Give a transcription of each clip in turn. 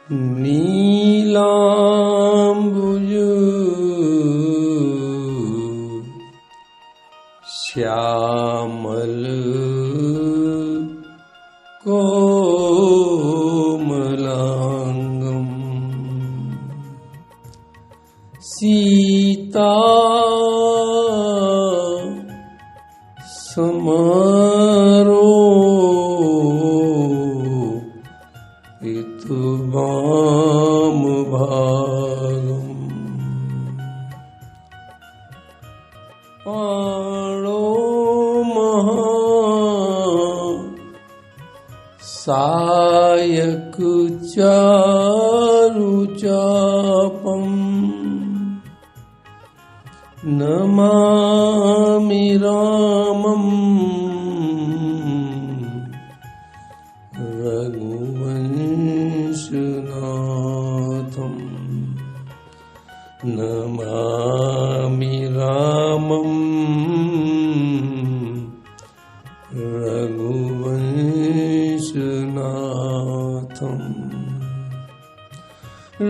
नीलाम्बुज श्यामल कोमलांगम सीता समारोपितु वाम भागम पाणो महा सायक चारुचापम नमामि रामं रघुवंशनाथं नमामि रामं रघुवंशनाथं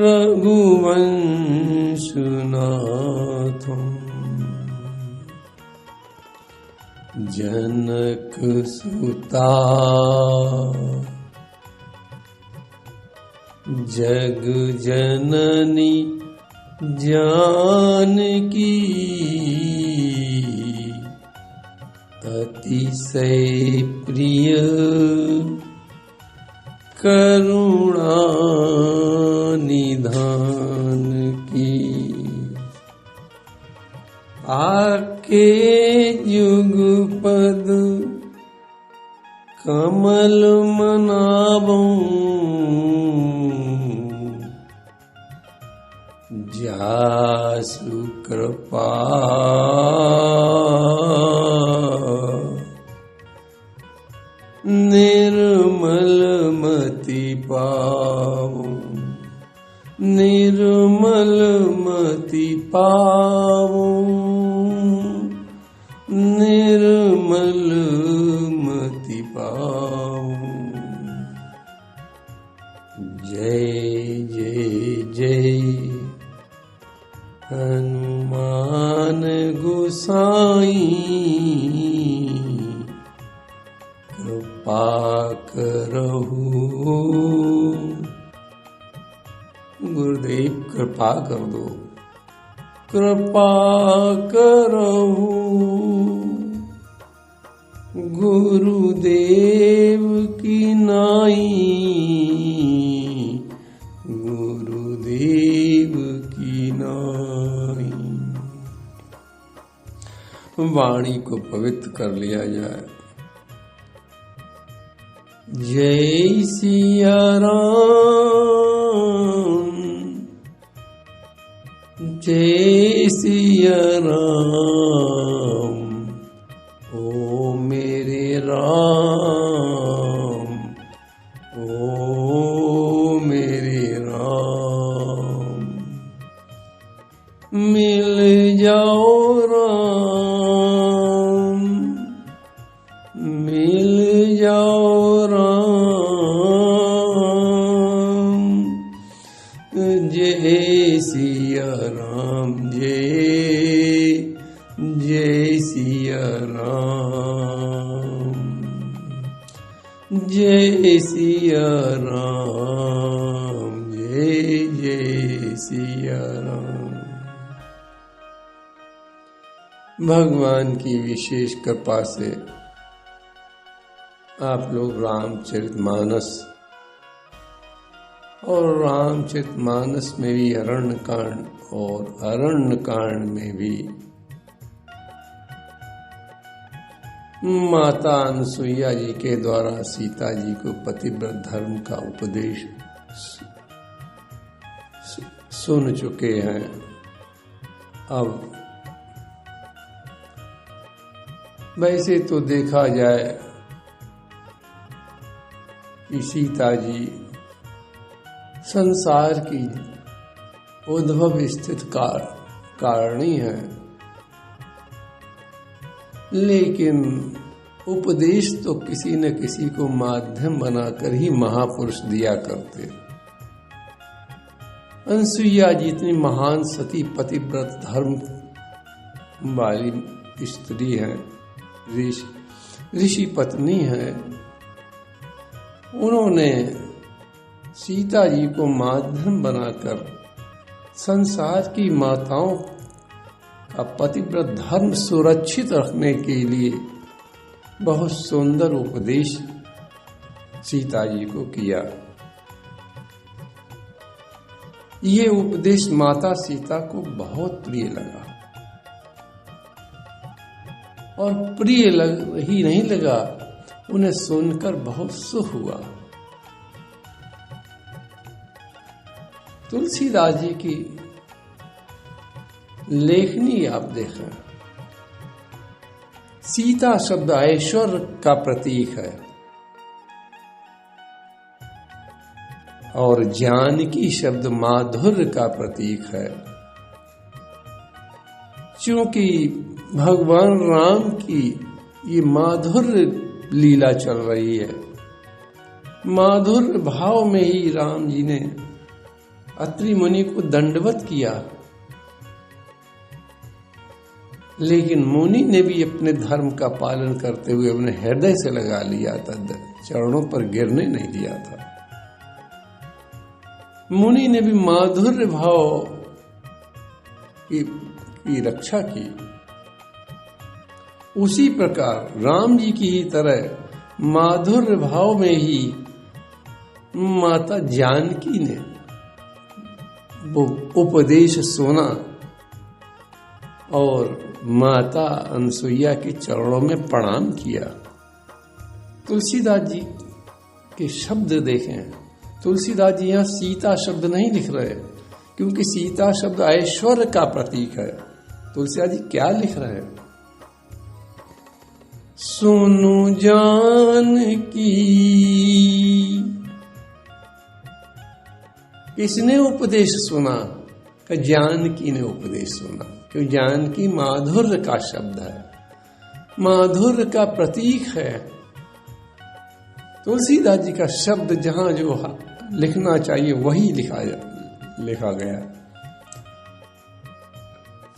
रघुवंशनाथं जनक सुता जग जननी जानकी अतिशय प्रिय करुणा निधान की आके युगपद कमल मनावूं जासु कृपा निर्मल मति पाऊं निर्मल मति पाऊं निर्मल मति पाऊं। जय जय जय हनुमान गोसाई कृपा करहु गुरुदेव कृपा कर दो कृपा करहु गुरुदेव की नाई गुरुदेव की नाई। वाणी को पवित्र कर लिया जाए। जय सिया राम जय सिया राम ओ मेरे राम ओ मेरे राम मिल जाओ राम मिल जाओ राम। जय सिया राम जय जय सिया राम जय सिया राम जय जय सिया राम। भगवान की विशेष कृपा से आप लोग रामचरितमानस और रामचरितमानस में भी अरण्यकांड और अरण्यकांड में भी माता अनुसुईया जी के द्वारा सीता जी को पतिव्रत धर्म का उपदेश सुन चुके हैं। अब वैसे तो देखा जाए कि सीता जी संसार की उद्भव स्थित कारणी है, लेकिन उपदेश तो किसी न किसी को माध्यम बनाकर ही महापुरुष दिया करते। अनसुईया जी इतनी महान सती पतिव्रत धर्म वाली स्त्री है, ऋषि पत्नी है। उन्होंने सीता जी को माध्यम बनाकर संसार की माताओं का पतिव्रत धर्म सुरक्षित रखने के लिए बहुत सुंदर उपदेश सीता जी को किया। ये उपदेश माता सीता को बहुत प्रिय लगा, और प्रिय ही नहीं लगा, उन्हें सुनकर बहुत सुख हुआ। तुलसीदास जी की लेखनी आप देखें, सीता शब्द ऐश्वर्य का प्रतीक है और जानकी शब्द माधुर्य का प्रतीक है। क्योंकि भगवान राम की ये माधुर्य लीला चल रही है, माधुर्य भाव में ही राम जी ने अत्रि मुनि को दंडवत किया, लेकिन मुनि ने भी अपने धर्म का पालन करते हुए अपने हृदय से लगा लिया था, चरणों पर गिरने नहीं दिया था। मुनि ने भी माधुर्य भाव की रक्षा की। उसी प्रकार राम जी की ही तरह माधुर्य भाव में ही माता जानकी ने वो उपदेश सुना और माता अनसुईया के चरणों में प्रणाम किया। तुलसीदास जी के शब्द देखें, तुलसीदास जी यहाँ सीता शब्द नहीं लिख रहे, क्योंकि सीता शब्द ऐश्वर्य का प्रतीक है। तुलसीदास जी क्या लिख रहे हैं? सुनु जानकी, किसने उपदेश सुना? कि जानकी ने उपदेश सुना, क्योंकि जानकी माधुर्य का शब्द है, माधुर्य का प्रतीक है। तुलसीदास जी का शब्द जहां जो लिखना चाहिए वही लिखा गया।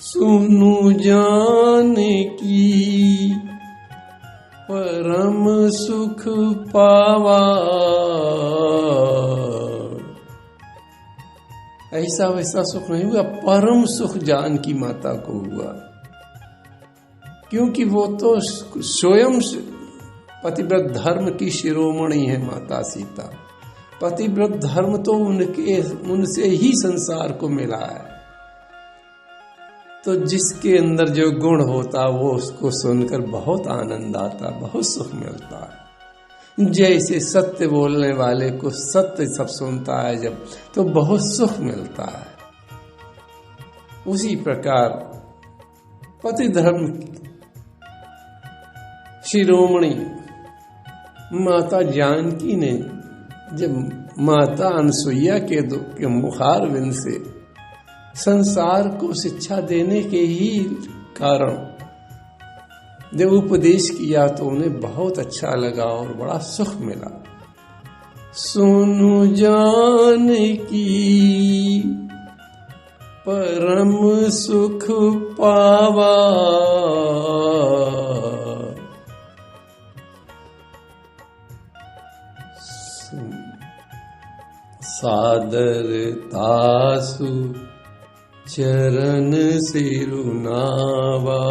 सुनु जानकी परम सुख पावा, ऐसा वैसा सुख नहीं हुआ, परम सुख जानकी माता को हुआ, क्योंकि वो तो स्वयं पतिव्रत धर्म की शिरोमणि है माता सीता। पतिव्रत धर्म तो उनसे ही संसार को मिला है, तो जिसके अंदर जो गुण होता वो उसको सुनकर बहुत आनंद आता, बहुत सुख मिलता है। जैसे सत्य बोलने वाले को सत्य सब सुनता है जब, तो बहुत सुख मिलता है। उसी प्रकार पति धर्म शिरोमणि माता जानकी ने जब माता अनसुईया के मुखारविंद से संसार को शिक्षा देने के ही कारण जब उपदेश किया तो उन्हें बहुत अच्छा लगा और बड़ा सुख मिला। सुनु जानकी परम सुख पावा, सादर तासु चरण सिरुनावा,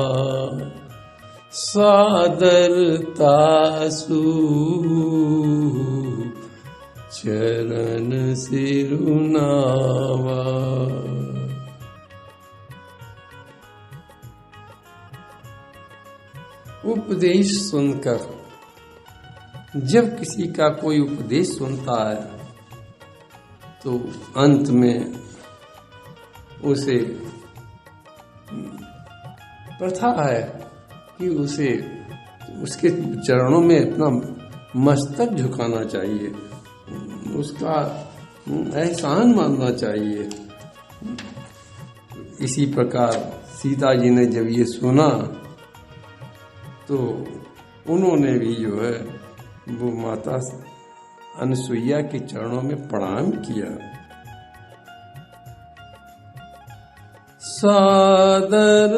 सादर तासु चरण सिरुनावा। उपदेश सुनकर, जब किसी का कोई उपदेश सुनता है तो अंत में उसे प्रथा है कि उसे उसके चरणों में अपना मस्तक झुकाना चाहिए, उसका एहसान मानना चाहिए। इसी प्रकार सीता जी ने जब ये सुना तो उन्होंने भी जो है वो माता अनसुईया के चरणों में प्रणाम किया। सादरतासु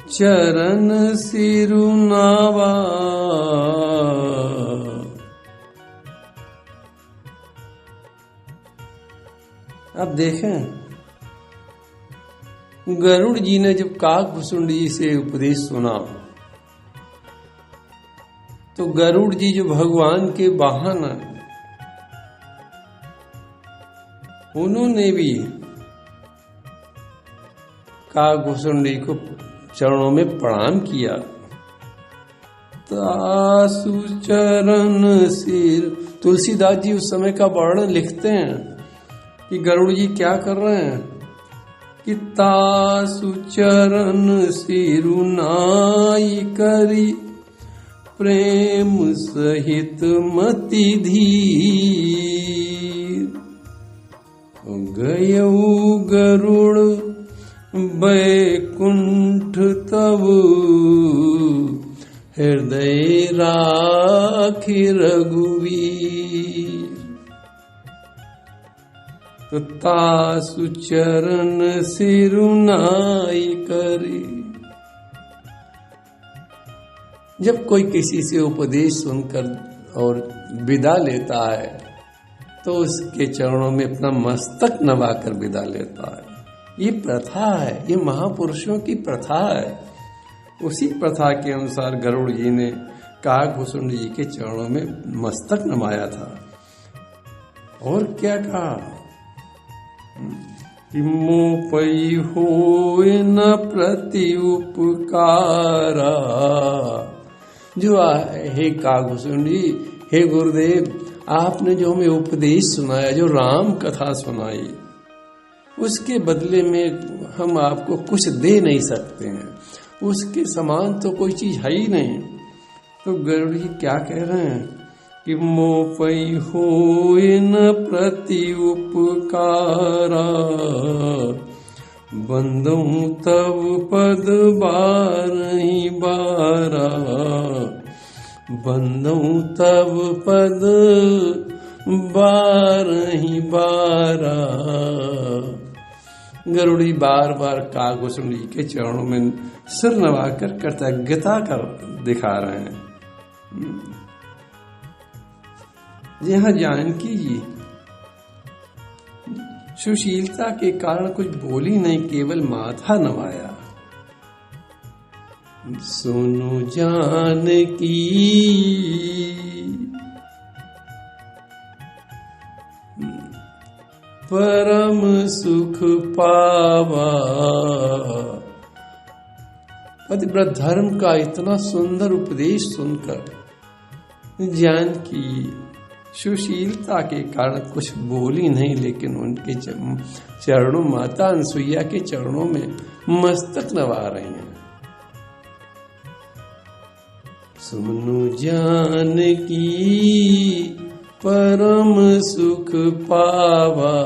चरण सिरुनावा। अब देखें, गरुड़ जी ने जब काकभुसुंडी जी से उपदेश सुना तो गरुड़ जी जो भगवान के वाहन हैं, उन्होंने भी काकभुसुंडी को चरणों में प्रणाम किया। तासु चरण सिर, तुलसीदास जी उस समय का वर्णन लिखते हैं कि गरुड़ जी क्या कर रहे हैं कि तासु चरण सिरुनाई करी प्रेम सहित मति धीर। गयऊ गरुड़ बैकुंठ तब हृदय राखी रघुवीर। तो तासु चरण सिरुनाई करे। जब कोई किसी से उपदेश सुनकर और विदा लेता है तो उसके चरणों में अपना मस्तक नवाकर विदा लेता है। ये प्रथा है, ये महापुरुषों की प्रथा है। उसी प्रथा के अनुसार गरुड़ जी ने काकभुसुंडी जी के चरणों में मस्तक नवाया था। और क्या कहा कि मोपई होए न प्रति उपकारा। जो हे काकभुसुंडी, हे गुरुदेव, आपने जो हमें उपदेश सुनाया, जो राम कथा सुनाई, उसके बदले में हम आपको कुछ दे नहीं सकते हैं। उसके समान तो कोई चीज है ही नहीं। तो गरुड़ जी क्या कह रहे हैं कि मोपई होए न प्रति उपकारा, बंदहूं तब पद बारही बारा। बंदहूं तब पद बारही बारा। गरुड़ी बार बार काकभुसुंडी के चरणों में सिर नवाकर कृतज्ञता कर दिखा रहे हैं। यहाँ जानकी जी सुशीलता के कारण कुछ बोली नहीं, केवल माथा नवाया। सुनो जानकी परम सुख पावा। पतिव्रत धर्म का इतना सुंदर उपदेश सुनकर जानकी सुशीलता के कारण कुछ बोली नहीं, लेकिन उनके चरणों, माता अनसुईया के चरणों में मस्तक नवा रही हैं। सुनो जानकी परम सुख पावा,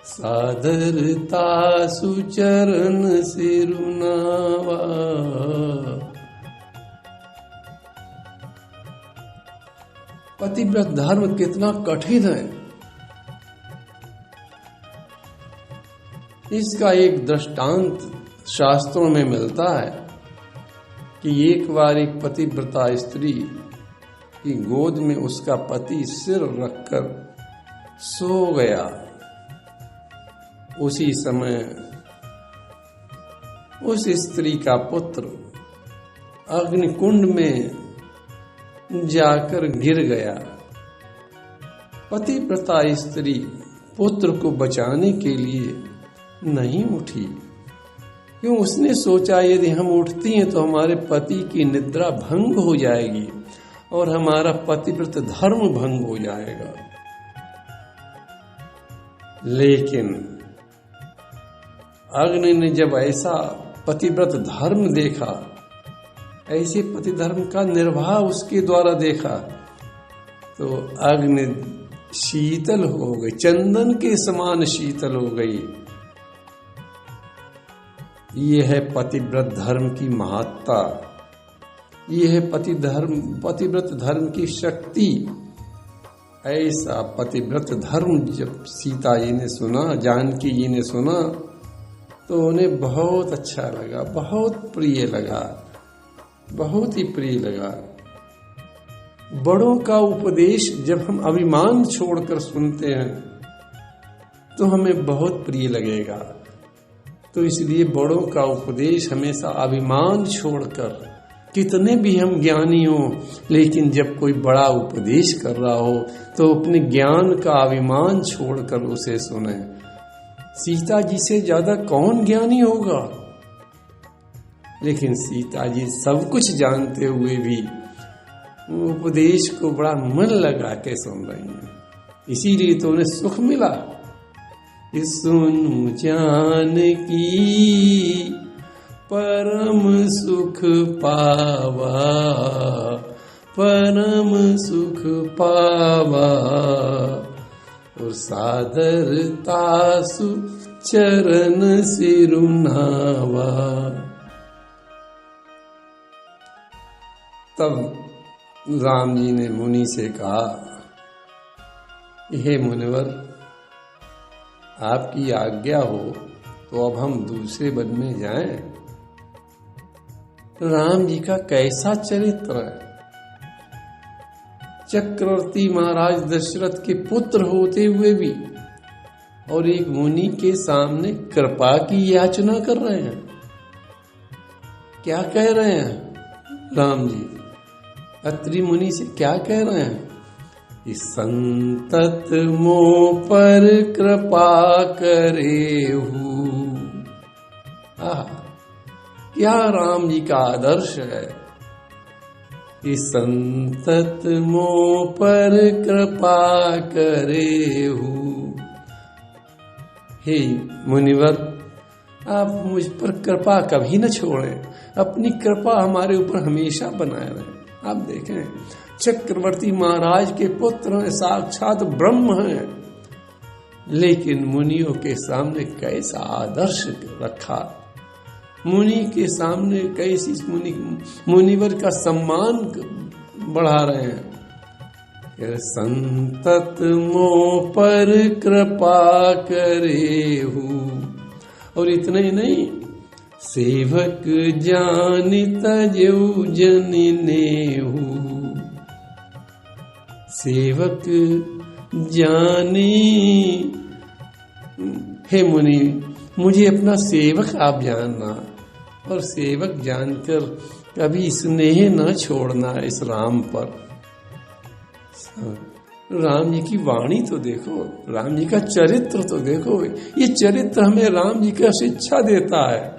सादरता सुचरण सिरुनावा। पतिव्रत धर्म कितना कठिन है, इसका एक दृष्टांत शास्त्रों में मिलता है कि एक बार एक पतिव्रता स्त्री की गोद में उसका पति सिर रखकर सो गया। उसी समय उस स्त्री का पुत्र अग्निकुंड में जाकर गिर गया। पतिव्रता स्त्री पुत्र को बचाने के लिए नहीं उठी। क्यों? उसने सोचा यदि हम उठती हैं तो हमारे पति की निद्रा भंग हो जाएगी और हमारा पतिव्रत धर्म भंग हो जाएगा। लेकिन अग्नि ने जब ऐसा पतिव्रत धर्म देखा, ऐसे पति धर्म का निर्वाह उसके द्वारा देखा, तो अग्नि शीतल हो गई, चंदन के समान शीतल हो गई। ये है पतिव्रत धर्म की महत्ता, ये है पतिव्रत धर्म की शक्ति। ऐसा पतिव्रत धर्म जब सीता जी ने सुना, जानकी जी ने सुना, तो उन्हें बहुत अच्छा लगा, बहुत प्रिय लगा, बहुत ही प्रिय लगा। बड़ों का उपदेश जब हम अभिमान छोड़कर सुनते हैं तो हमें बहुत प्रिय लगेगा। तो इसलिए बड़ों का उपदेश हमेशा अभिमान छोड़कर, कितने भी हम ज्ञानी हो, लेकिन जब कोई बड़ा उपदेश कर रहा हो तो अपने ज्ञान का अभिमान छोड़कर उसे सुने। सीता जी से ज्यादा कौन ज्ञानी होगा, लेकिन सीता जी सब कुछ जानते हुए भी उपदेश को बड़ा मन लगा के सुन रही हैं, इसीलिए तो उन्हें सुख मिला। सुनु जानकी परम सुख पावा, परम सुख पावा, और सादरता सु चरण सिरुनावा। तब राम जी ने मुनि से कहा, हे मुनिवर, आपकी आज्ञा हो तो अब हम दूसरे वन में जाएं। राम जी का कैसा चरित्र है। चक्रवर्ती महाराज दशरथ के पुत्र होते हुए भी और एक मुनि के सामने कृपा की याचना कर रहे हैं। क्या कह रहे हैं राम जी? अत्रि मुनि से क्या कह रहे हैं? संतत मोह पर कृपा करेहु। क्या राम जी का आदर्श है कि संतत मोह पर कृपा करेहु। हे मुनिवर, आप मुझ पर कृपा कभी न छोड़ें, अपनी कृपा हमारे ऊपर हमेशा बनाए रहें। आप देखें, चक्रवर्ती महाराज के पुत्र साक्षात ब्रह्म हैं, लेकिन मुनियों के सामने कैसा आदर्श रखा। मुनि के सामने कैसी मुनिवर का सम्मान बढ़ा रहे हैं। संतत मोह पर कृपा करेहु। और इतना ही नहीं, सेवक जानि तजौ जन नेहु। सेवक जाने, हे मुनि, मुझे अपना सेवक आप जानना, और सेवक जानकर कभी स्नेह न छोड़ना इस राम पर। राम जी की वाणी तो देखो, राम जी का चरित्र तो देखो। ये चरित्र हमें राम जी का शिक्षा देता है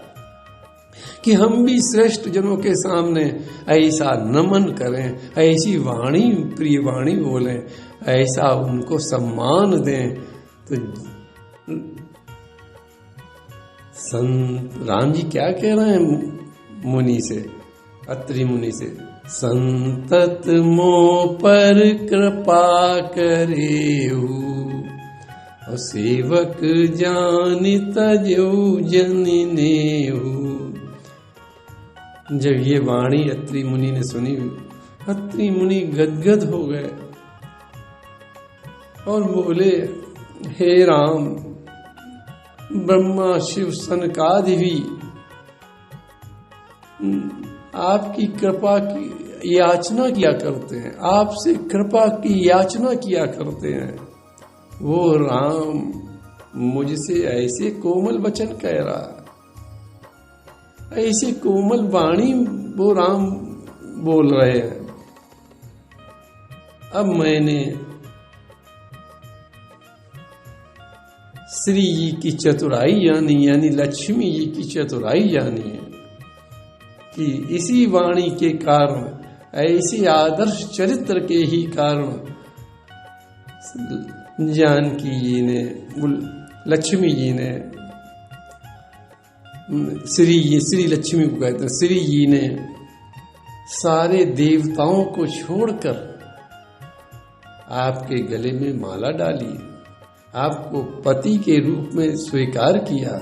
कि हम भी श्रेष्ठ जनों के सामने ऐसा नमन करें, ऐसी वाणी, प्रिय वाणी बोलें, ऐसा उनको सम्मान दें। तो राम जी क्या कह रहे हैं मुनि से, अत्रि मुनि से? संतत मोह पर कृपा करेहु, और सेवक जानि तजौ जन नेहु। जब ये वाणी अत्रि मुनि ने सुनी, अत्रि मुनि गदगद हो गए और बोले, हे राम, ब्रह्मा शिव सनकादि भी आपकी कृपा की याचना किया करते हैं, आपसे कृपा की याचना किया करते हैं। वो राम मुझसे ऐसे कोमल वचन कह रहा, ऐसे कोमल वाणी वो राम बोल रहे हैं। अब मैंने श्री जी की चतुराई यानी लक्ष्मी जी की चतुराई जानी है कि इसी वाणी के कारण, ऐसे आदर्श चरित्र के ही कारण जानकी जी ने, लक्ष्मी जी ने, श्री लक्ष्मी को कहते हैं, श्री जी ने सारे देवताओं को छोड़कर आपके गले में माला डाली, आपको पति के रूप में स्वीकार किया।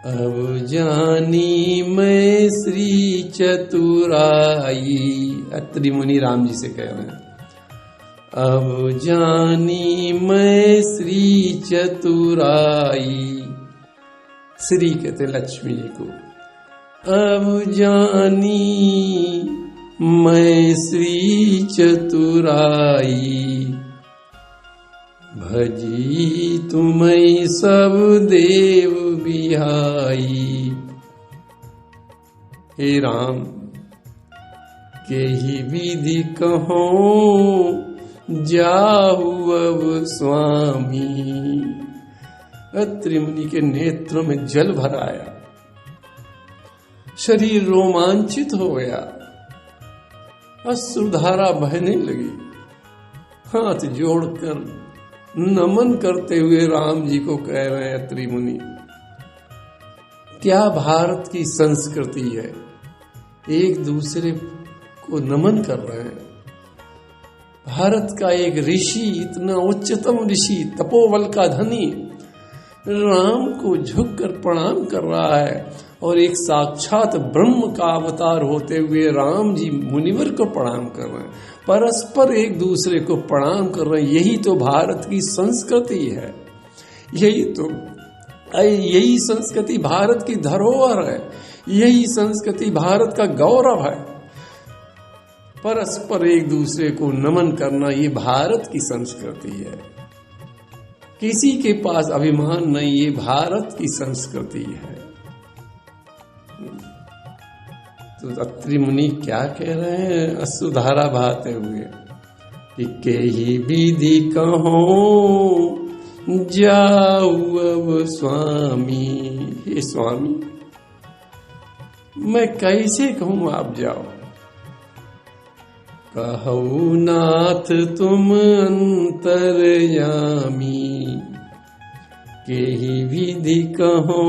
अब जानी मैं श्री चतुराई, अत्रि मुनि राम जी से कह रहे हैं, अब जानी मैं श्री चतुराई। श्री कहते लक्ष्मी जी को। अब जानी मैं श्री चतुराई, भजी तुम्हें सब देव बिहाई। हे राम के ही विधि कहो जाहु अब स्वामी। अत्रि मुनि के नेत्रों में जल भर आया, शरीर रोमांचित हो गया, अश्रुधारा बहने लगी। हाथ जोड़कर नमन करते हुए राम जी को कह रहे हैं अत्रि मुनि, क्या भारत की संस्कृति है, एक दूसरे को नमन कर रहे हैं। भारत का एक ऋषि, इतना उच्चतम ऋषि, तपोबल का धनी, राम को झुककर प्रणाम कर रहा है, और एक साक्षात ब्रह्म का अवतार होते हुए राम जी मुनिवर को प्रणाम कर रहे हैं, परस्पर एक दूसरे को प्रणाम कर रहे हैं। यही तो भारत की संस्कृति है, यही संस्कृति भारत की धरोहर है, यही संस्कृति भारत का गौरव है। परस्पर एक दूसरे को नमन करना, ये भारत की संस्कृति है। किसी के पास अभिमान नहीं, ये भारत की संस्कृति है। तो अत्रि मुनि क्या कह रहे हैं अश्रुधारा बहाते हुए कि के ही विधि कहो जाऊ अब स्वामी। हे स्वामी, मैं कैसे कहूं आप जाओ। कहु नाथ तुम अंतर्यामी, के ही विधि कहो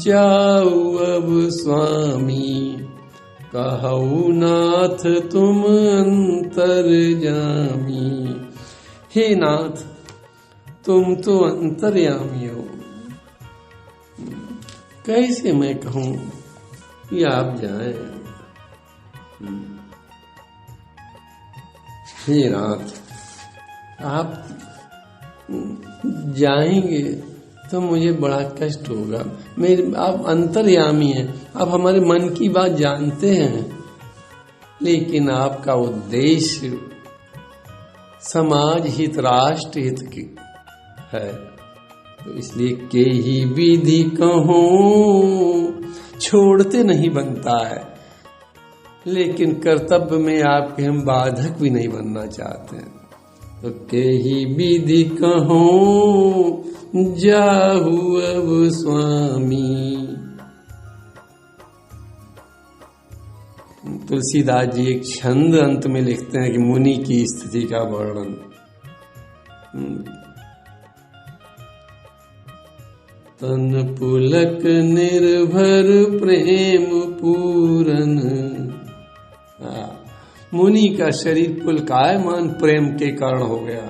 जाऊ अब स्वामी। कहु नाथ तुम अंतर्यामी। हे नाथ, तुम तो अंतर्यामी हो, कैसे मैं कहूं कि आप जाएं। हे नाथ, आप जाएंगे तो मुझे बड़ा कष्ट होगा। आप अंतर्यामी हैं, आप हमारे मन की बात जानते हैं, लेकिन आपका उद्देश्य समाज हित, राष्ट्र हित की है। तो इसलिए के ही विधि कहूं, छोड़ते नहीं बनता है, लेकिन कर्तव्य में आपके हम बाधक भी नहीं बनना चाहते हैं। तो के ही विधि कहूं जाहू अब स्वामी। तुलसीदास जी एक छंद अंत में लिखते हैं कि मुनि की स्थिति का वर्णन। तन पुलक निर्भर प्रेम पूरन। मुनि का शरीर पुलकायमान प्रेम के कारण हो गया,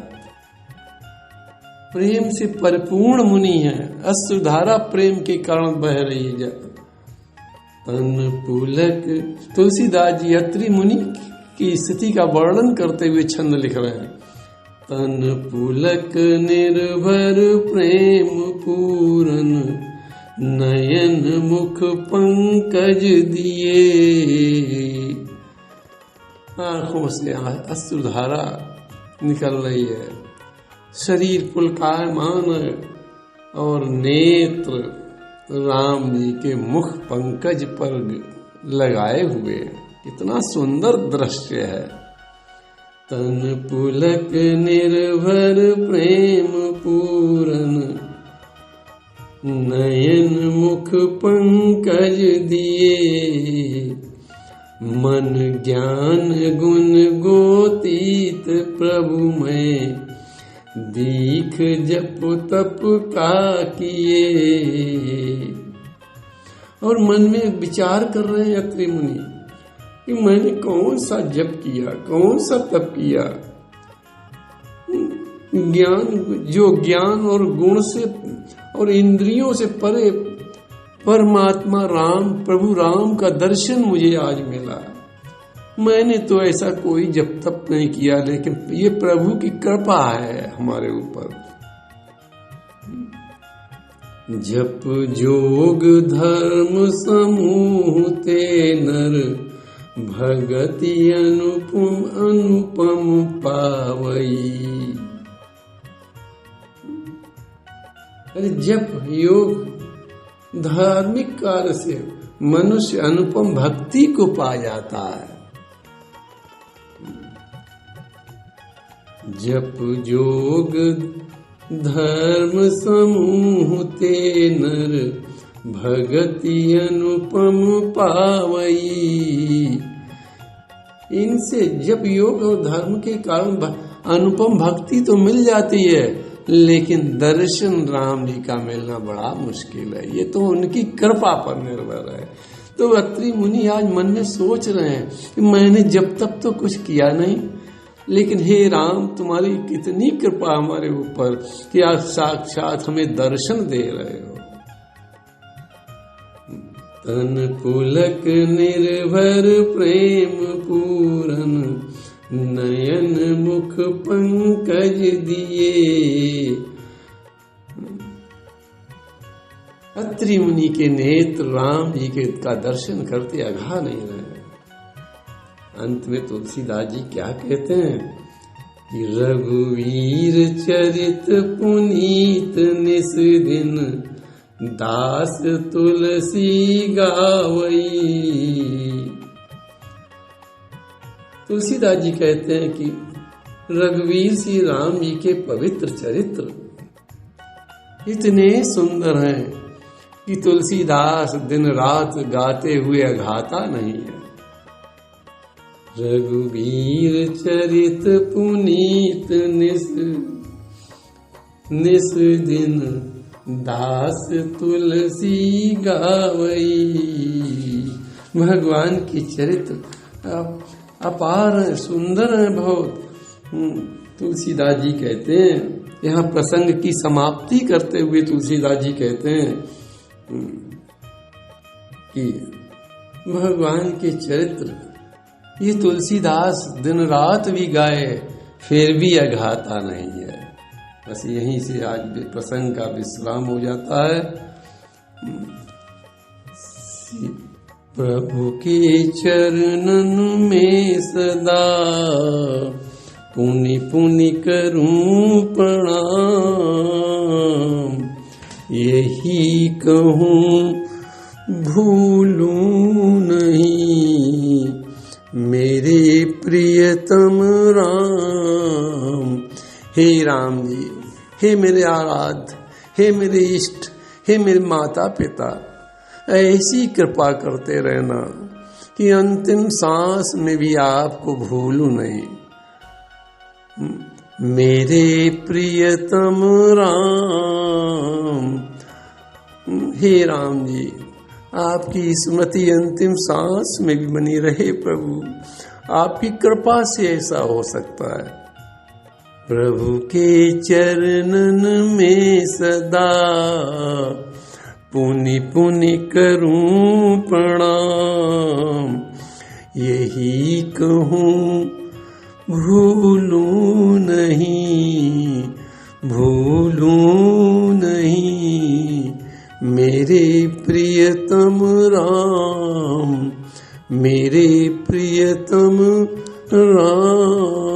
प्रेम से परिपूर्ण मुनि है, अश्रुधारा प्रेम के कारण बह रही है। तन पुलक, तुलसीदास जी अत्रि मुनि की स्थिति का वर्णन करते हुए छंद लिख रहे हैं। तन पुलक निर्भर प्रेम पूरन, नयन मुख पंकज दिए। आंखों से अश्रुधारा निकल रही है, शरीर पुलकायमान और नेत्र राम जी के मुख पंकज पर लगाए हुए। कितना सुंदर दृश्य है। तन पुलक निर्भर प्रेम पूरन, नयन मुख पंकज दिए। मन ज्ञान गुण गोतीत प्रभु में, दीख जप तप का किए। और मन में विचार कर रहे हैं अत्रि मुनि कि मैंने कौन सा जप किया, कौन सा तप किया। ज्ञान, जो ज्ञान और गुण से और इंद्रियों से परे परमात्मा राम, प्रभु राम का दर्शन मुझे आज मिला। मैंने तो ऐसा कोई जप तप नहीं किया, लेकिन ये प्रभु की कृपा है हमारे ऊपर। जप जोग धर्म समूह ते नर, भगति अनुपम अनुपम पावई। अरे जप योग धार्मिक कार्य से मनुष्य अनुपम भक्ति को पा जाता है। जप जोग धर्म समूह ते नर, भगति अनुपम पावई। इनसे जप योग और धर्म के कारण अनुपम भक्ति तो मिल जाती है, लेकिन दर्शन राम जी का मिलना बड़ा मुश्किल है। ये तो उनकी कृपा पर निर्भर है। तो अत्रि मुनि आज मन में सोच रहे हैं कि मैंने जब तक तो कुछ किया नहीं, लेकिन हे राम तुम्हारी कितनी कृपा हमारे ऊपर कि आप साक्षात हमें दर्शन दे रहे हो। तन पुलक निर्भर प्रेम पूरन, नयन मुख पंकज दिए। अत्रि मुनि के नेत्र राम जी के का दर्शन करते अघा नहीं रहे। अंत में तुलसीदास जी क्या कहते हैं कि रघुवीर चरित पुनीत निस दिन, दास तुलसी गावई। तुलसीदास जी कहते हैं कि रघुवीर श्री राम जी के पवित्र चरित्र इतने सुंदर हैं कि तुलसीदास दिन रात गाते हुए अघाता नहीं है। रघुवीर चरित पुनीत निस दिन, दास तुलसी गावई। भगवान की चरित्र अपार है, सुंदर है बहुत। तुलसीदास जी कहते हैं, यहाँ प्रसंग की समाप्ति करते हुए तुलसीदास जी कहते हैं कि भगवान के चरित्र ये तुलसीदास दिन रात भी गाए फिर भी अघाता नहीं है। बस यहीं से आज प्रसंग का विश्राम हो जाता है। प्रभु के चरणन में सदा पुनि पुनि करूं प्रणाम, यही कहूं भूलूं नहीं मेरे प्रियतम राम। हे राम जी, हे मेरे आराध्य, हे मेरे इष्ट, हे मेरे माता पिता, ऐसी कृपा करते रहना कि अंतिम सांस में भी आपको भूलूं नहीं। मेरे प्रियतम राम, हे राम जी, आपकी स्मृति अंतिम सांस में भी बनी रहे प्रभु। आपकी कृपा से ऐसा हो सकता है। प्रभु के चरणन में सदा पुनि पुनि करूं प्रणाम, यही कहूं भूलूं नहीं, भूलूं नहीं मेरे प्रियतम राम, मेरे प्रियतम राम।